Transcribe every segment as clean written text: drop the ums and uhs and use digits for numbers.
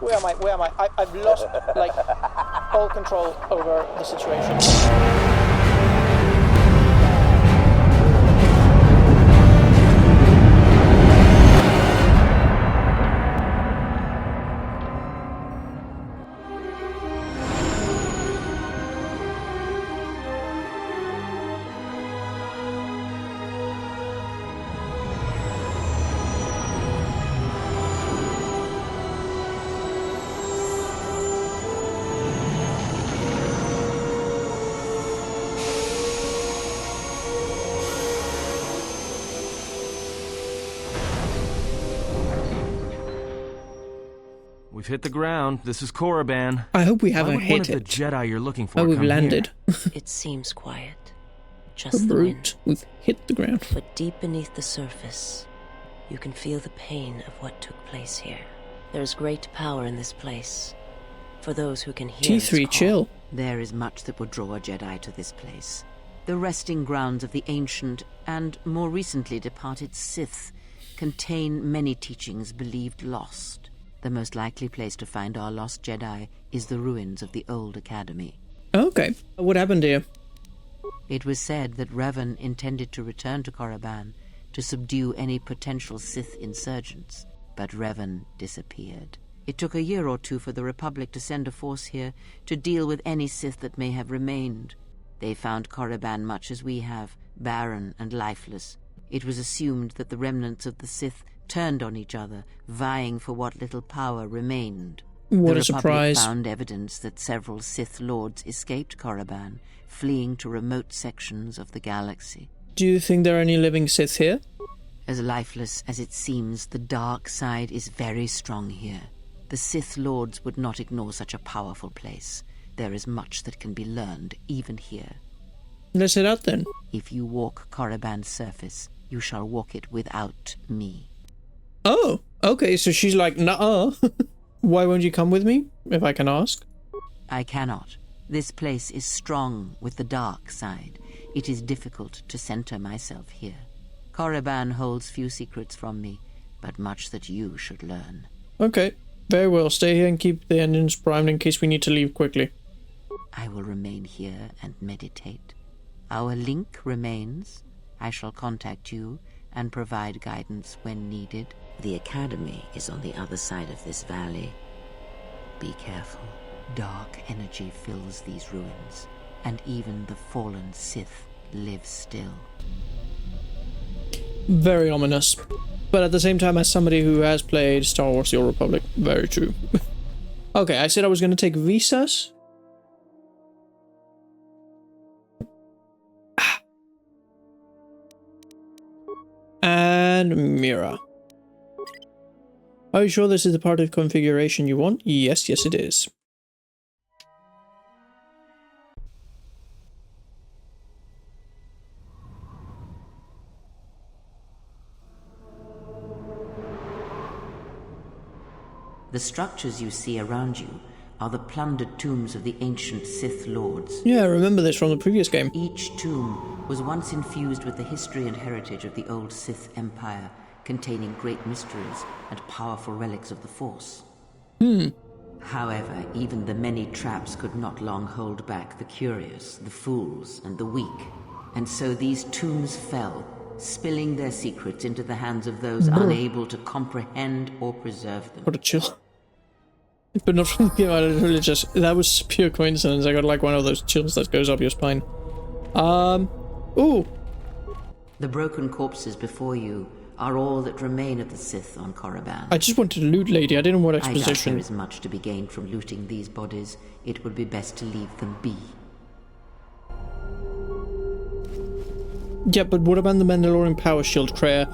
Where am I? Where am I? I've lost, like, all control over the situation. We've hit the ground. This is Korriban. I hope we haven't Why would hit one of it. the Jedi you're looking for Oh, we've come landed. It seems quiet. A Just the wind. brute. We've hit the ground. But deep beneath the surface, you can feel the pain of what took place here. There's great power in this place. For those who can hear its T3, call. chill. There is much that would draw a Jedi to this place. The resting grounds of the ancient and more recently departed Sith contain many teachings believed lost. The most likely place to find our lost Jedi is the ruins of the old academy. Okay. What happened here? It was said that Revan intended to return to Korriban to subdue any potential Sith insurgents, but Revan disappeared. It took a year or two for the Republic to send a force here to deal with any Sith that may have remained. They found Korriban much as we have, barren and lifeless. It was assumed that the remnants of the Sith turned on each other, vying for what little power remained. What the a surprise. Republic found evidence that several Sith Lords escaped Korriban, fleeing to remote sections of the galaxy. Do you think there are any living Sith here? As lifeless as it seems, the dark side is very strong here. The Sith Lords would not ignore such a powerful place. There is much that can be learned, even here. Let's head out then. If you walk Korriban's surface, you shall walk it without me. Oh, okay, so she's like, nuh-uh. Why won't you come with me, if I can ask? I cannot. This place is strong with the dark side. It is difficult to center myself here. Korriban holds few secrets from me, but much that you should learn. Okay, very well. Stay here and keep the engines primed in case we need to leave quickly. I will remain here and meditate. Our link remains. I shall contact you and provide guidance when needed. The Academy is on the other side of this valley. Be careful. Dark energy fills these ruins, and even the fallen Sith live still. Very ominous. But at the same time, as somebody who has played Star Wars The Old Republic, very true. Okay, I said I was going to take visas. And Mira. Are you sure this is the part of configuration you want? Yes, yes it is. The structures you see around you are the plundered tombs of the ancient Sith Lords. Yeah, I remember this from the previous game. Each tomb was once infused with the history and heritage of the old Sith Empire, containing great mysteries and powerful relics of the Force. However, even the many traps could not long hold back the curious, the fools, and the weak. And so these tombs fell, spilling their secrets into the hands of those unable to comprehend or preserve them. What a chill. But not from the game, I literally just... That was pure coincidence. I got like one of those chills that goes up your spine. Ooh. The broken corpses before you are all that remain of the Sith on Korriban. I just wanted to loot, lady. I didn't want I doubt exposition. there is much to be gained from looting these bodies. It would be best to leave them be. Yeah, but what about the Mandalorian power shield, Kreia?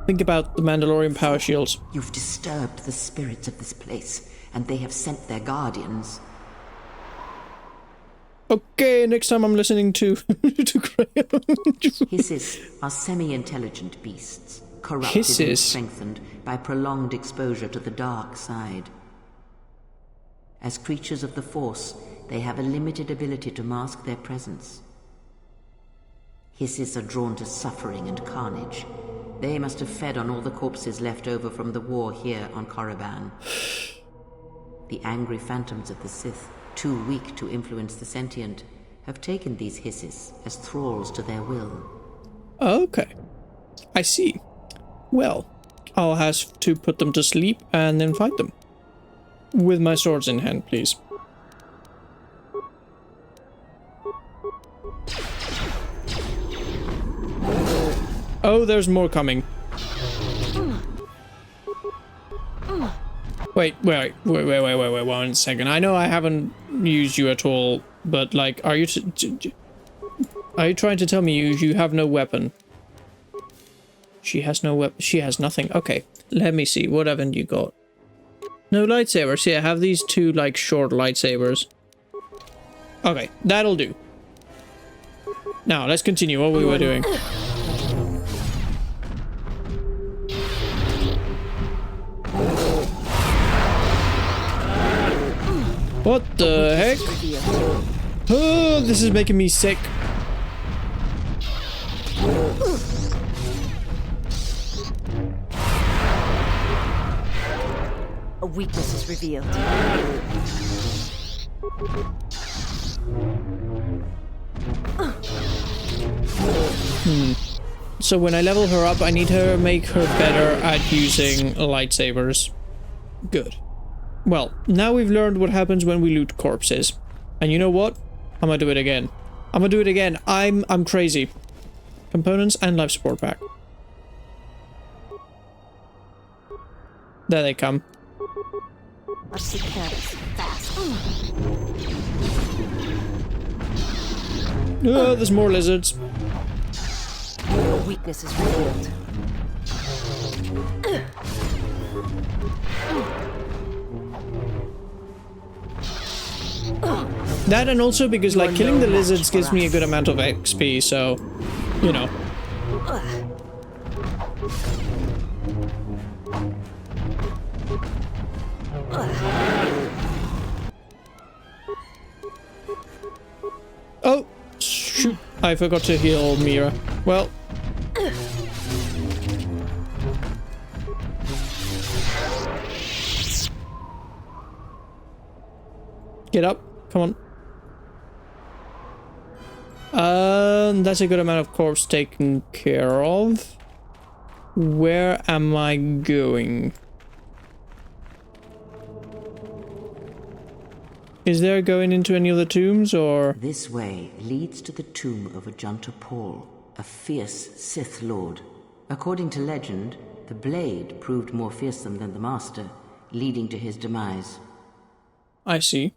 Think about the Mandalorian power shields. You've disturbed the spirits of this place, and they have sent their guardians. Okay, next time I'm listening to Kreia. Hisses are semi-intelligent beasts, corrupted and Hisses? strengthened by prolonged exposure to the dark side. As creatures of the Force, they have a limited ability to mask their presence. Hisses are drawn to suffering and carnage. They must have fed on all the corpses left over from the war here on Korriban. The angry phantoms of the Sith, too weak to influence the sentient, have taken these hisses as thralls to their will. Okay. I see. Well, I'll have to put them to sleep and then fight them. With my swords in hand, please. Oh, there's more coming. Wait, 1 second. I know I haven't used you at all, but like, are you trying to tell me you have no weapon? She has no weapon. She has nothing. Okay, let me see. What haven't you got? No lightsabers. Yeah, I have these two like short lightsabers. Okay, that'll do. Now let's continue what we were doing. What the heck? Oh, this is making me sick. A weakness is revealed. So when I level her up, I need to make her better at using lightsabers. Good. Well, now we've learned what happens when we loot corpses. And you know what? I'm gonna do it again. I'm gonna do it again. I'm crazy. Components and life support pack. There they come. Let's take care of this fast. Oh, there's more lizards. A weakness is revealed. That, and also because like killing the lizards gives me a good amount of XP, so you know. Oh shoot, I forgot to heal Mira. Well, get up, come on. That's a good amount of corpse taken care of. Where am I going? Is there going into any of the tombs, or? This way leads to the tomb of Ajunta Paul, a fierce Sith Lord. According to legend, the blade proved more fearsome than the Master, leading to his demise. I see.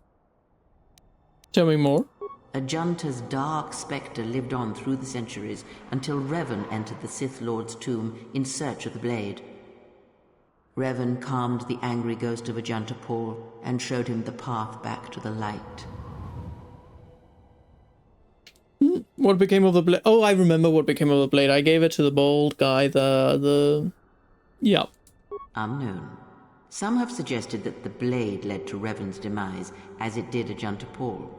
Tell me more. Ajunta's dark spectre lived on through the centuries until Revan entered the Sith Lord's tomb in search of the blade. Revan calmed the angry ghost of Ajunta Paul and showed him the path back to the light. What became of the blade? Oh, I remember what became of the blade. I gave it to the bald guy, yeah. Unknown. Some have suggested that the blade led to Revan's demise, as it did Ajunta Paul.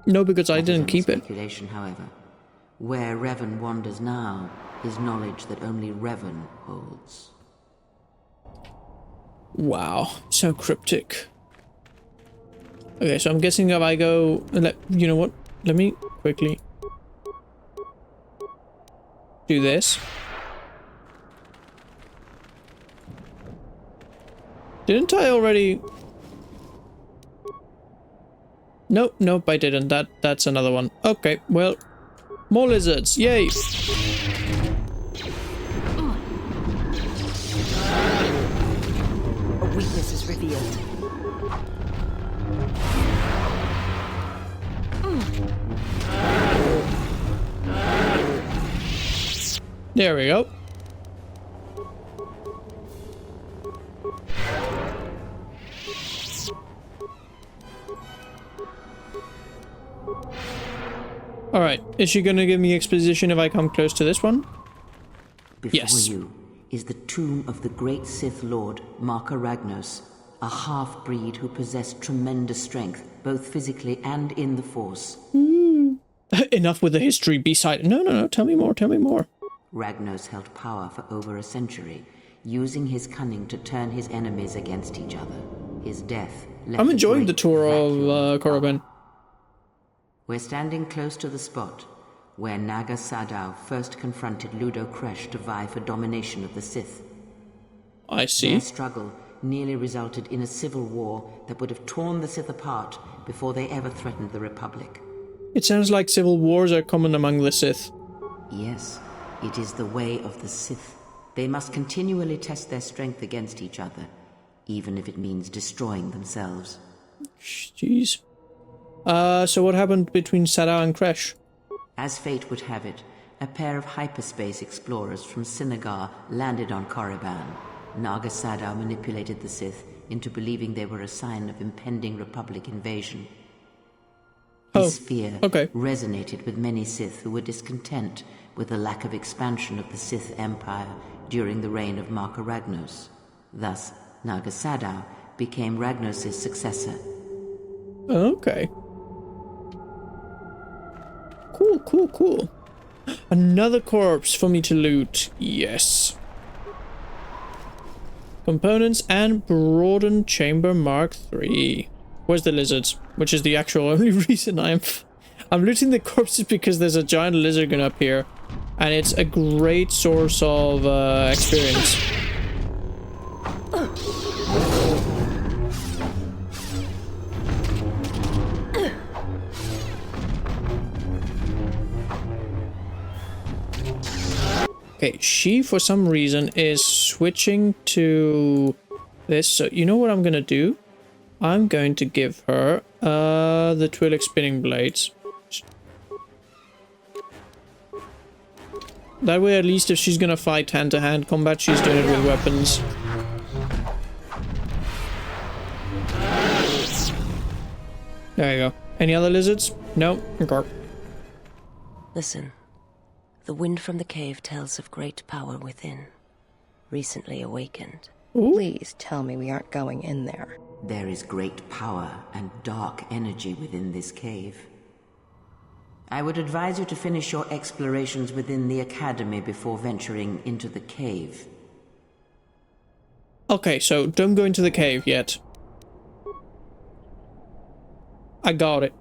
No, because I That is didn't only keep it. Speculation, however. Where Revan wanders now is knowledge that only Revan holds. Wow, so cryptic. Okay, so I'm guessing if I go... You know what? Let me quickly do this. Didn't I already... Nope, I didn't. That's another one. Okay, well, more lizards. Yay! A weakness is revealed. There we go. Alright, is she gonna give me exposition if I come close to this one? Before Yes. you is the tomb of the great Sith Lord, Marka Ragnos, a half-breed who possessed tremendous strength, both physically and in the Force. Enough with the history beside... No, tell me more. Ragnos held power for over a century, using his cunning to turn his enemies against each other. His death left I'm a enjoying the great tour vacuum of Korriban. We're standing close to the spot where Naga Sadow first confronted Ludo Kresh to vie for domination of the Sith. I see. Their struggle nearly resulted in a civil war that would have torn the Sith apart before they ever threatened the Republic. It sounds like civil wars are common among the Sith. Yes, it is the way of the Sith. They must continually test their strength against each other, even if it means destroying themselves. Jeez. So what happened between Sadow and Kresh? As fate would have it, a pair of hyperspace explorers from Sinagar landed on Korriban. Naga Sadow manipulated the Sith into believing they were a sign of impending Republic invasion. This fear resonated with many Sith who were discontent with the lack of expansion of the Sith Empire during the reign of Marka Ragnos. Thus, Naga Sadow became Ragnos' successor. Okay. Cool. Another corpse for me to loot. Yes. Components and broadened chamber Mark III. Where's the lizards? Which is the actual only reason I'm looting the corpses, because there's a giant lizard gonna appear, and it's a great source of experience. Okay, she for some reason is switching to this, so you know what I'm gonna do? I'm going to give her the Twi'lek spinning blades. That way, at least if she's gonna fight hand-to-hand combat, she's doing it with weapons. There you go. Any other lizards? No? Okay. Listen. The wind from the cave tells of great power within, recently awakened. Ooh. Please tell me we aren't going in there. There is great power and dark energy within this cave. I would advise you to finish your explorations within the Academy before venturing into the cave. Okay, so don't go into the cave yet. I got it.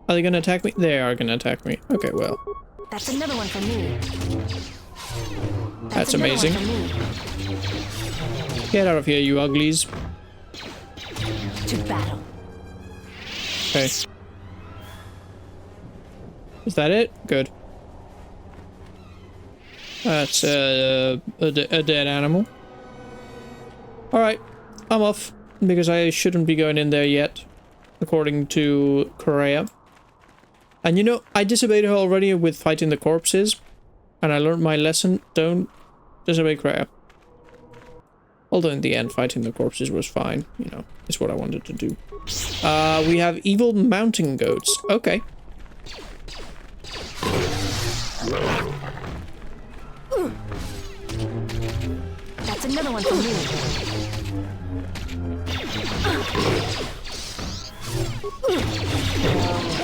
Are they gonna attack me? They are gonna attack me. Okay, well. That's another one for me. That's amazing. Get out of here, you uglies. To battle. Okay. Is that it? Good. That's a dead animal. Alright, I'm off. Because I shouldn't be going in there yet, according to Correa. And you know, I disobeyed her already with fighting the corpses. And I learned my lesson. Don't disobey Correa. Although in the end, fighting the corpses was fine. You know, it's what I wanted to do. We have evil mountain goats. Okay. That's another one for me.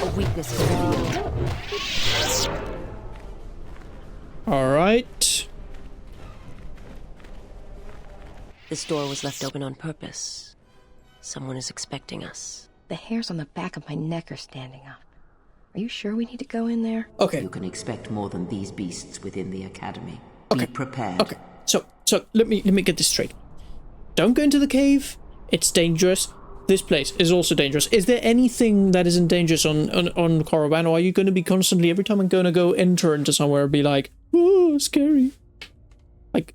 A weakness is revealed. Alright. This door was left open on purpose. Someone is expecting us. The hairs on the back of my neck are standing up. Are you sure we need to go in there? Okay. You can expect more than these beasts within the Academy. Okay. Be prepared. Okay. So let me get this straight. Don't go into the cave. It's dangerous. This place is also dangerous. Is there anything that isn't dangerous on Korriban, or are you going to be constantly, every time I'm going to go enter into somewhere, be like, oh, scary? Like,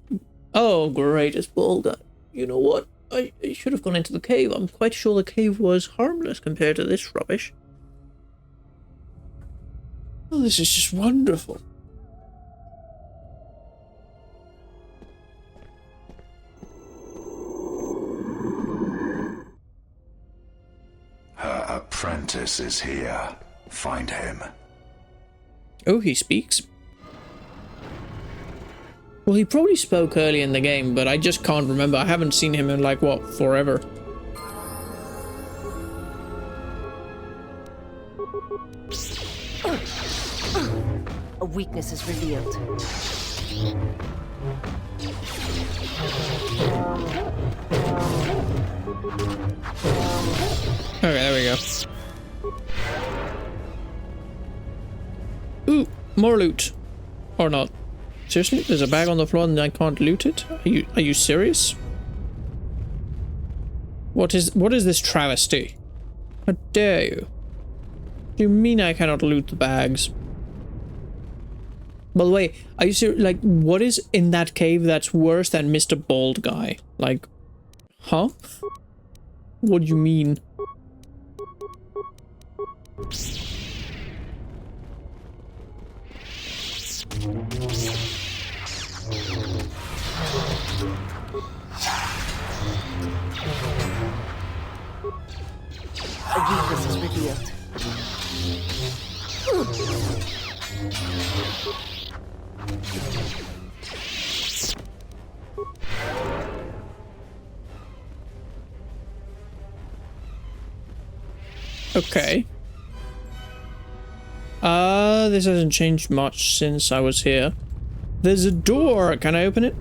oh, great, it's bald. You know what? I should have gone into the cave. I'm quite sure the cave was harmless compared to this rubbish. Oh, this is just wonderful. Her apprentice is here. Find him. Oh, he speaks. Well, he probably spoke early in the game, but I just can't remember. I haven't seen him in, like, what, forever. A weakness is revealed. Okay, there we go. Ooh, more loot. Or not. Seriously? There's a bag on the floor and I can't loot it? Are you serious? What is this travesty? How dare you? Do you mean I cannot loot the bags? By the way, are you serious? Like, what is in that cave that's worse than Mr. Bald Guy? Like, huh? What do you mean? A weakness is revealed. Okay. This hasn't changed much since I was here. There's a door. Can I open it?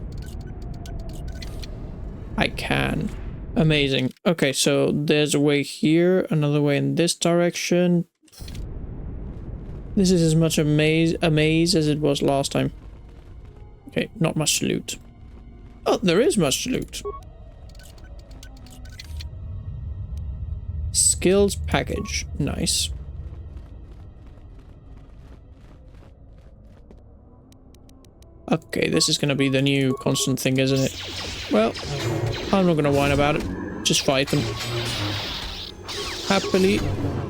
I can. Amazing. Okay, so there's a way here, another way in this direction. This is as much a maze as it was last time. Okay, not much to loot. Oh, there is much to loot. Skills package. Nice. Okay, this is gonna be the new constant thing, isn't it? Well, I'm not gonna whine about it. Just fight them. Happily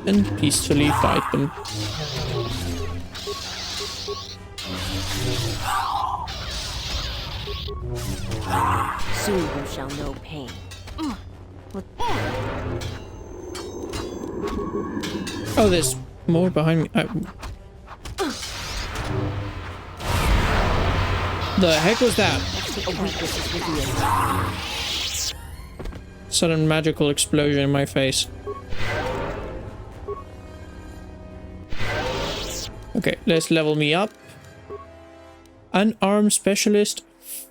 and peacefully fight them. Soon you shall know pain. Oh, there's more behind me. The heck was that? A weakness is revealed. Sudden magical explosion in my face. Okay, let's level me up. Unarmed specialist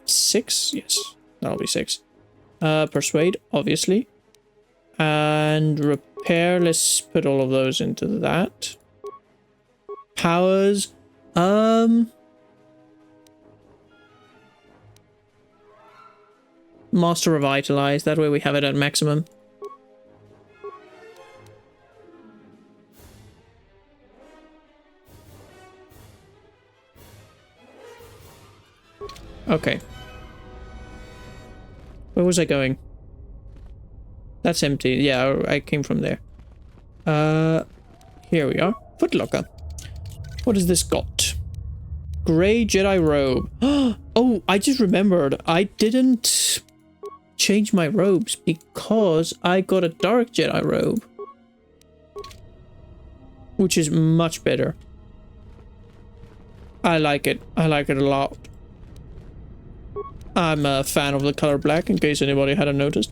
6? Yes, that'll be 6. Persuade, obviously. And repair, let's put all of those into that. Powers, Master Revitalize, that way we have it at maximum. Okay. Where was I going? That's empty. Yeah, I came from there. Here we are. Footlocker. What has this got? Grey Jedi robe. Oh, I just remembered. I didn't change my robes because I got a dark Jedi robe. Which is much better. I like it. I like it a lot. I'm a fan of the color black, in case anybody hadn't noticed.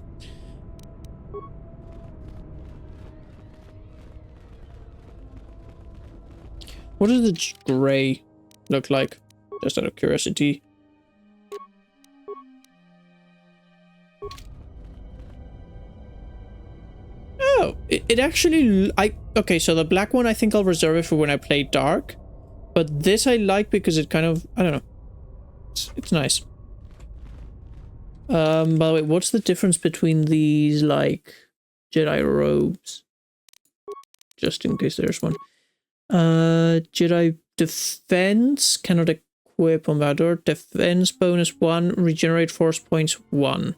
What does the grey look like? Just out of curiosity. Oh, it actually... Okay, so the black one, I think I'll reserve it for when I play dark. But this I like because it kind of... I don't know. It's nice. By the way, what's the difference between these, like, Jedi robes? Just in case there's one. Jedi defense, cannot equip on Vador. Defense bonus 1, regenerate force points 1.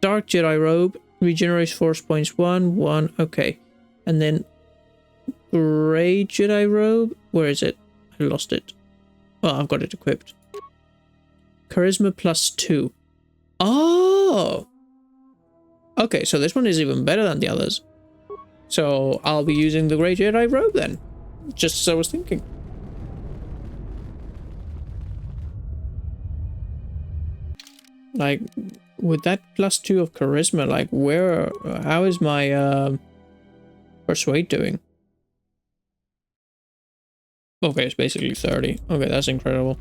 Dark Jedi robe, regenerates force points 1. Okay. And then Grey Jedi robe, where is it? I lost it. Oh, I've got it equipped. Charisma plus 2. Oh! Okay, so this one is even better than the others. So I'll be using the Grey Jedi robe then. Just as I was thinking. Like, with that plus 2 of charisma, like, how is my, persuade doing? Okay, it's basically 30. Okay, that's incredible.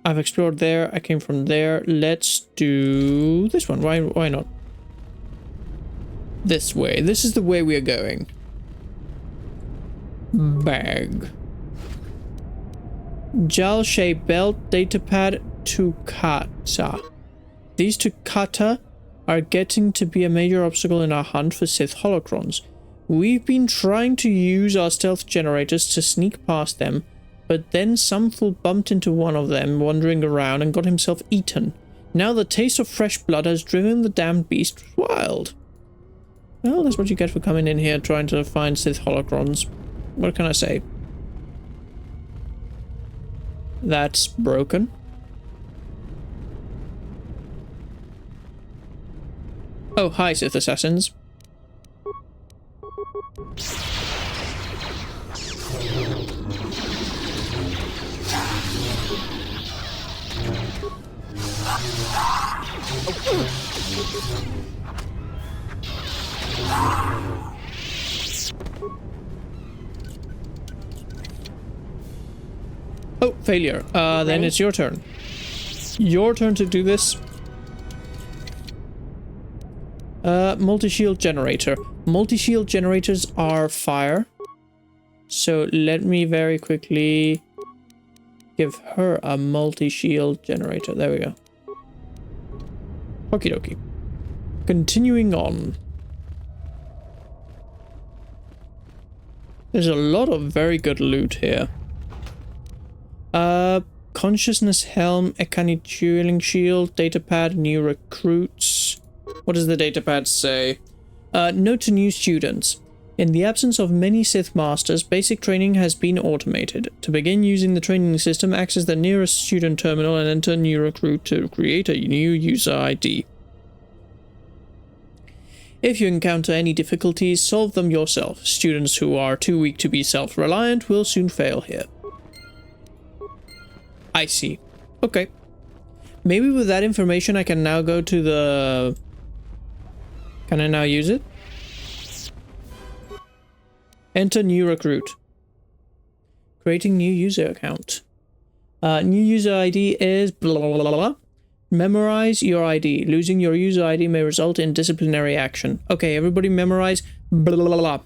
I've explored there. I came from there. Let's do this one. Why not? This way. This is the way we are going. Bag. Gel-shaped belt, datapad, Tukata. These Tukata are getting to be a major obstacle in our hunt for Sith holocrons. We've been trying to use our stealth generators to sneak past them, but then some fool bumped into one of them wandering around and got himself eaten. Now the taste of fresh blood has driven the damned beast wild. Well, that's what you get for coming in here trying to find Sith holocrons. What can I say? That's broken. Oh, hi, Sith assassins. Oh, failure. Then it's your turn. Your turn to do this. Multi-shield generator. Multi-shield generators are fire. So let me very quickly give her a multi-shield generator. There we go. Okie dokie. Continuing on. There's a lot of very good loot here. Consciousness helm, Ekani dueling shield, datapad, new recruits. What does the datapad say? Note to new students. In the absence of many Sith Masters, basic training has been automated. To begin using the training system, access the nearest student terminal and enter new recruit to create a new user ID. If you encounter any difficulties, solve them yourself. Students who are too weak to be self-reliant will soon fail here. I see. Okay. Maybe with that information I can now go to the... Can I now use it? Enter new recruit. Creating new user account. New user ID is blah blah blah blah. Memorize your ID. Losing your user ID may result in disciplinary action. Okay, everybody memorize blah blah blah blah.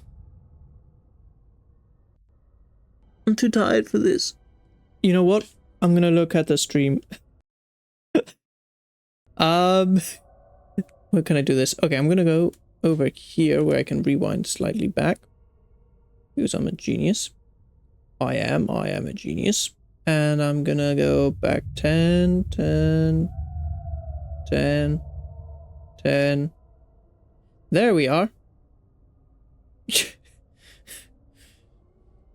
I'm too tired for this. You know what? I'm gonna look at the stream. Where can I do this? Okay, I'm gonna go over here where I can rewind slightly back. Because I'm a genius. I am a genius. And I'm gonna go back 10, 10, 10, 10. There we are.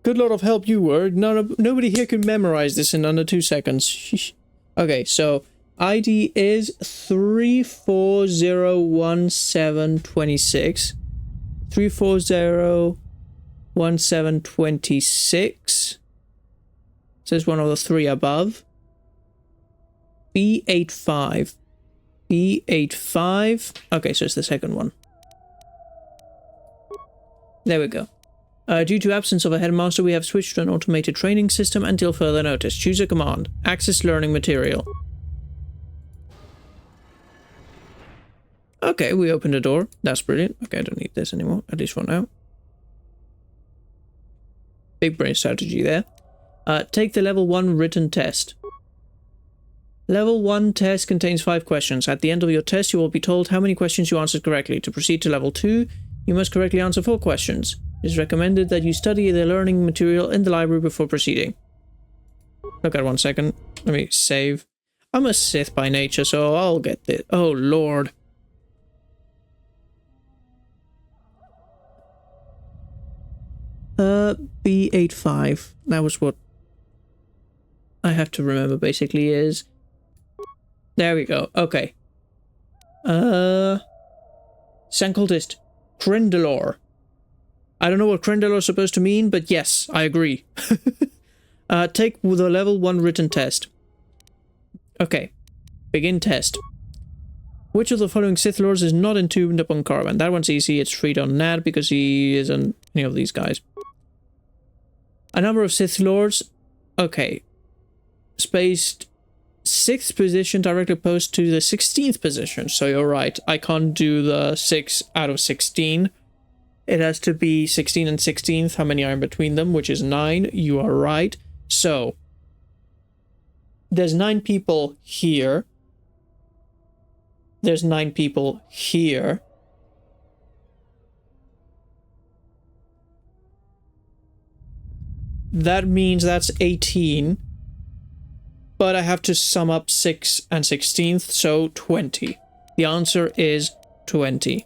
Good lot of help you were. Nobody here can memorize this in under 2 seconds. Okay, so ID is 3401726. 3401726. Says one of the three above. B85. B85. Okay, so it's the second one. There we go. Due to absence of a headmaster, we have switched to an automated training system until further notice. Choose a command. Access learning material. Okay, we opened a door. That's brilliant. Okay, I don't need this anymore, at least for now. Big brain strategy there. Take the level 1 written test. Level 1 test contains 5 questions. At the end of your test, you will be told how many questions you answered correctly. To proceed to level 2, you must correctly answer 4 questions. It is recommended that you study the learning material in the library before proceeding. Okay, 1 second. Let me save. I'm a Sith by nature, so I'll get this. Oh, Lord. B85. That was what I have to remember, basically, is... There we go. Okay. Sankultist. Krendalor. I don't know what Krendalor is supposed to mean, but yes, I agree. Take the level 1 written test. Okay. Begin test. Which of the following Sith Lords is not entombed upon Korriban? That one's easy. It's Freedon Nad because he isn't any of these guys. A number of Sith Lords. Okay. Spaced 6th position directly opposed to the 16th position. So you're right. I can't do the 6 out of 16. It has to be 16 and 16th. How many are in between them? Which is 9. You are right. So there's 9 people here. There's 9 people here. That means that's 18. But I have to sum up 6 and 16th, so 20. The answer is 20.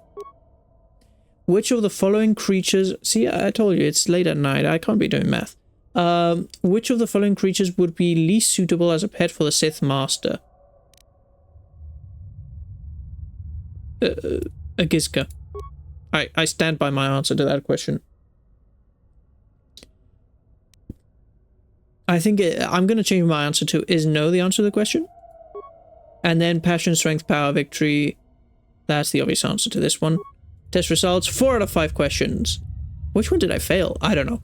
Which of the following creatures... See, I told you, it's late at night. I can't be doing math. Which of the following creatures would be least suitable as a pet for the Sith Master? A Gizka. I stand by my answer to that question. I think I'm going to change my answer to is no the answer to the question. And then passion, strength, power, victory. That's the obvious answer to this one. Test results, 4 out of 5 questions. Which one did I fail? I don't know.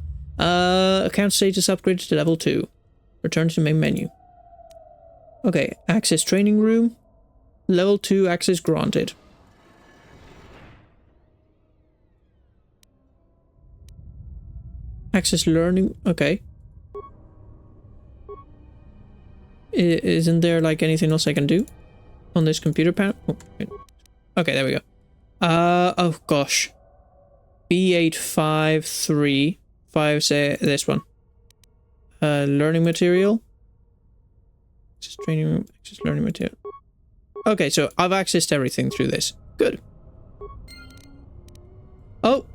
Account status upgraded to level 2. Return to the main menu. Okay, access training room. Level 2 access granted. Access learning, okay. Isn't there like anything else I can do on this computer panel? Oh, okay, there we go. Oh gosh. B853. 5, say this one. Learning material. Access training room, access learning material. Okay, so I've accessed everything through this. Good. Oh.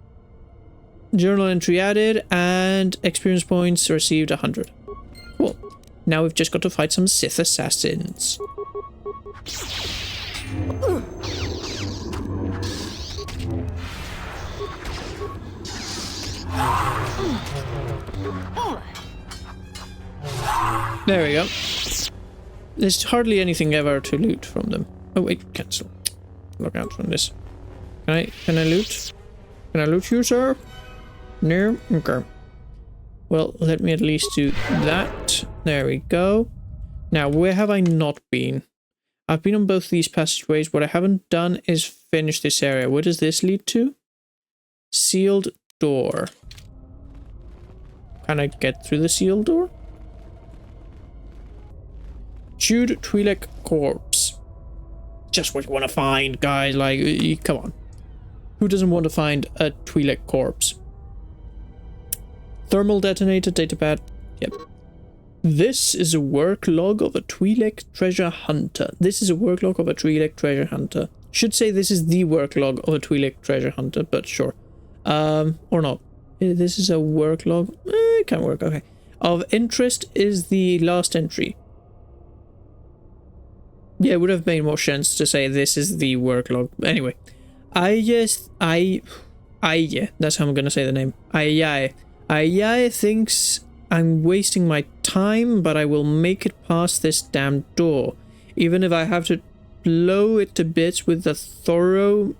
Journal entry added and experience points received 100. Cool. Now we've just got to fight some Sith assassins. There we go. There's hardly anything ever to loot from them. Oh wait, cancel. Log out from this. Can I loot? Can I loot you, sir? No? Okay. Well, let me at least do that. There we go. Now, where have I not been? I've been on both these passageways. What I haven't done is finish this area. Where does this lead to? Sealed door. Can I get through the sealed door? Chewed Twi'lek corpse. Just what you want to find, guys. Like, come on. Who doesn't want to find a Twi'lek corpse? Thermal detonator, datapad. Yep. This is a work log of a Twi'lek treasure hunter. This is a work log of a Twi'lek treasure hunter. Should say this is the work log of a Twi'lek treasure hunter, but sure. Or not. This is a work log. It can work, okay. Of interest is the last entry. Yeah, it would have made more sense to say this is the work log. Anyway. Yeah, that's how I'm gonna say the name. Ayai thinks I'm wasting my time, but I will make it past this damn door. Even if I have to blow it to bits with the thorium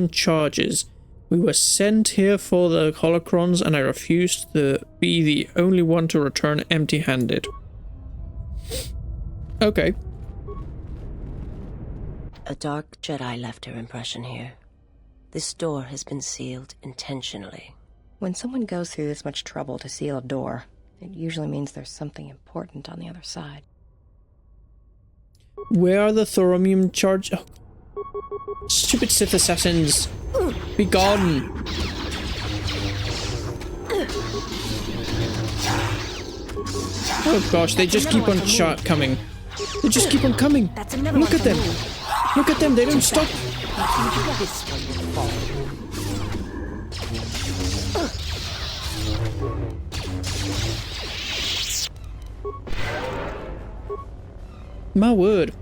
charges. We were sent here for the holocrons, and I refused to be the only one to return empty-handed. Okay. A dark Jedi left her impression here. This door has been sealed intentionally. When someone goes through this much trouble to seal a door, it usually means there's something important on the other side. Where are the thorium charge? Oh. Stupid Sith assassins! Be gone! Oh gosh, they just keep on coming. They just keep on coming. Look at them! Look at them, they don't stop! My word.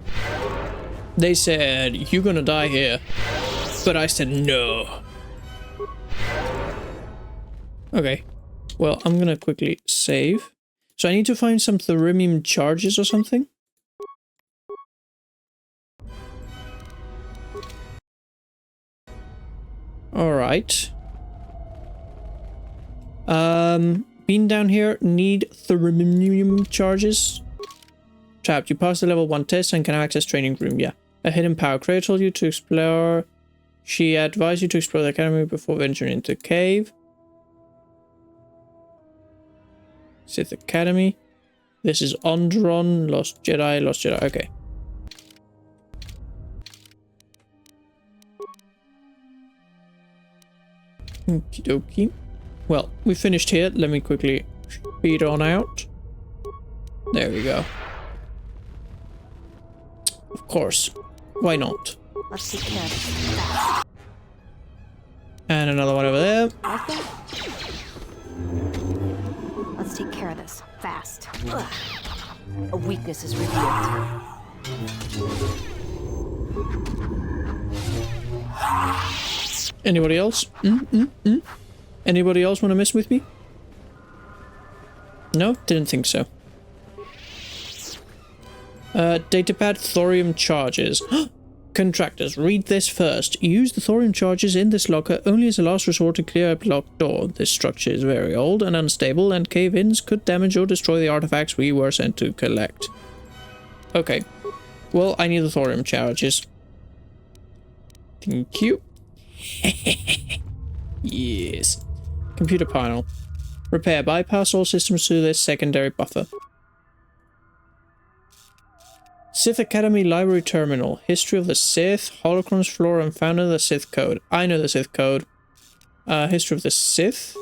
They said, you're gonna die here. But I said no. Okay. Well, I'm gonna quickly save. So I need to find some thorium charges or something. Alright. Been down here. Need thorium charges. Trapped. You pass the level 1 test and can access training room. Yeah. A hidden power. Kreia told you to explore. She advised you to explore the academy before venturing into the cave. Sith Academy. This is Onderon. Lost Jedi. Lost Jedi. Okay. Okie dokie. Well, we finished here. Let me quickly speed on out. There we go. Of course. Why not? Let's take care of this fast. And another one over there. Let's take care of this fast. Ugh. A weakness is revealed. Anybody else? Anybody else want to mess with me? No? Didn't think so. Datapad thorium charges. Contractors, read this first. Use the thorium charges in this locker only as a last resort to clear a locked door. This structure is very old and unstable, and cave-ins could damage or destroy the artifacts we were sent to collect. Okay. Well, I need the thorium charges. Thank you. Yes. Computer panel. Repair. Bypass all systems to this secondary buffer. Sith Academy Library Terminal. History of the Sith, Holocrons Floor, and Found in the Sith Code. I know the Sith Code. History of the Sith.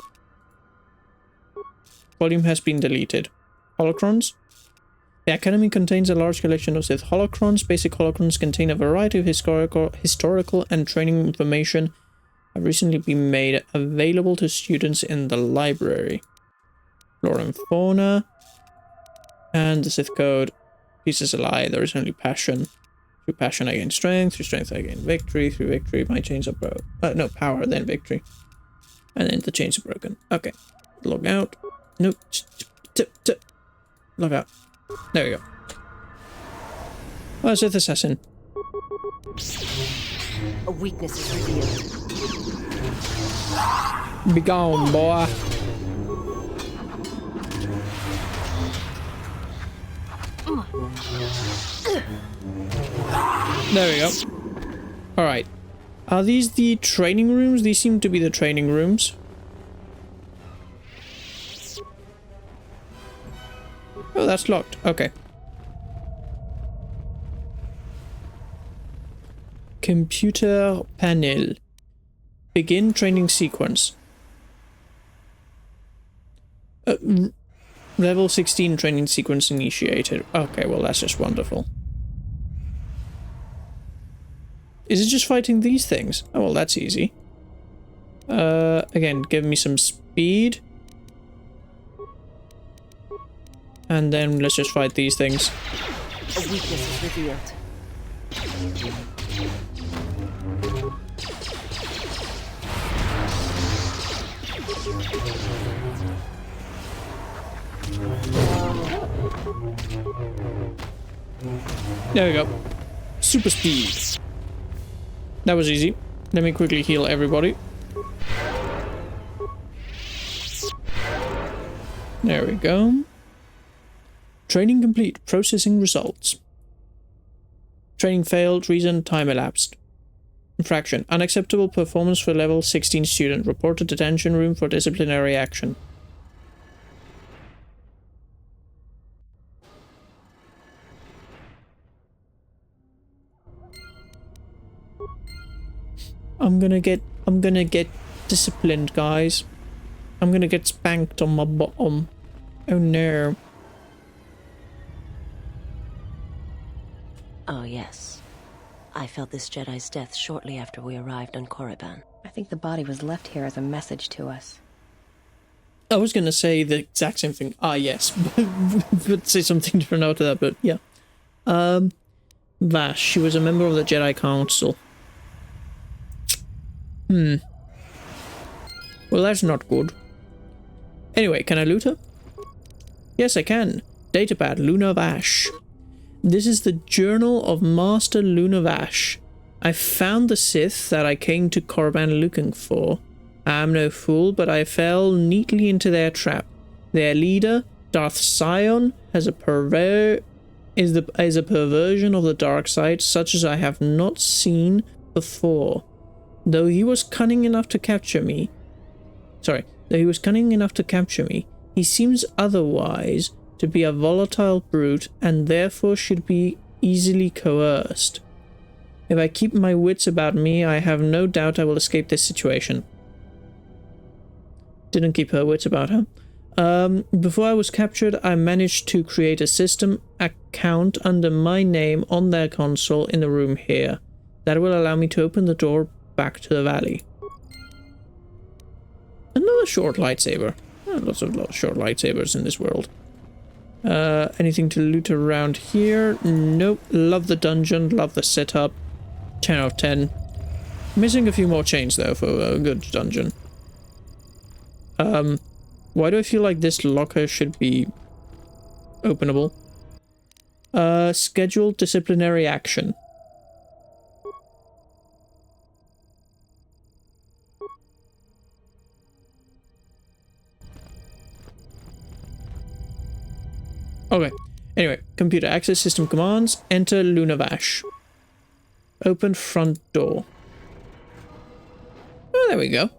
Volume has been deleted. Holocrons. The Academy contains a large collection of Sith holocrons. Basic holocrons contain a variety of historical and training information have recently been made available to students in the library. Flora and fauna. And the Sith Code. Peace is a lie, there is only passion. Through passion I gain strength, through strength I gain victory, through victory my chains are broken. No, power, then victory. And then the chains are broken. Okay. Log out. Nope. Log out. There we go. Oh, Sith Assassin. A weakness is revealed. Be gone, boy. There we go. Alright. Are these the training rooms? These seem to be the training rooms. Oh, that's locked. Okay. Computer panel. Begin training sequence. Level 16 training sequence initiated. Okay, well that's just wonderful. Is it just fighting these things? Oh, well that's easy. Again, give me some speed. And then let's just fight these things. A weakness is revealed. There we go. Super speed. That was easy. Let me quickly heal everybody. There we go. Training complete. Processing results. Training failed. Reason time elapsed. Infraction. Unacceptable performance for level 16 student. Report to detention room for disciplinary action. I'm gonna get disciplined, guys. I'm gonna get spanked on my bottom. Oh no. Oh, yes. I felt this Jedi's death shortly after we arrived on Korriban. I think the body was left here as a message to us. I was gonna say the exact same thing. Ah, yes. But say something different after that, but yeah. Vash, she was a member of the Jedi Council. Well, that's not good. Anyway, can I loot her? Yes, I can. Datapad, Luna Vash. This is the Journal of Master Luna Vash. I found the Sith that I came to Korriban looking for. I am no fool, but I fell neatly into their trap. Their leader, Darth Sion, has a is a perversion of the dark side such as I have not seen before. Though he was cunning enough to capture me, he seems otherwise to be a volatile brute and therefore should be easily coerced. If I keep my wits about me, I have no doubt I will escape this situation. Didn't keep her wits about her. Before I was captured, I managed to create a system account under my name on their console in the room here. That will allow me to open the door back to the valley. Another short lightsaber. Lots of short lightsabers in this world. Anything to loot around here? Nope. Love the dungeon, love the setup. 10 out of 10. Missing a few more chains though for a good dungeon. Why do I feel like this locker should be openable? Scheduled disciplinary action. Okay. Anyway, computer access system commands. Enter Lunavash. Open front door. Oh, there we go.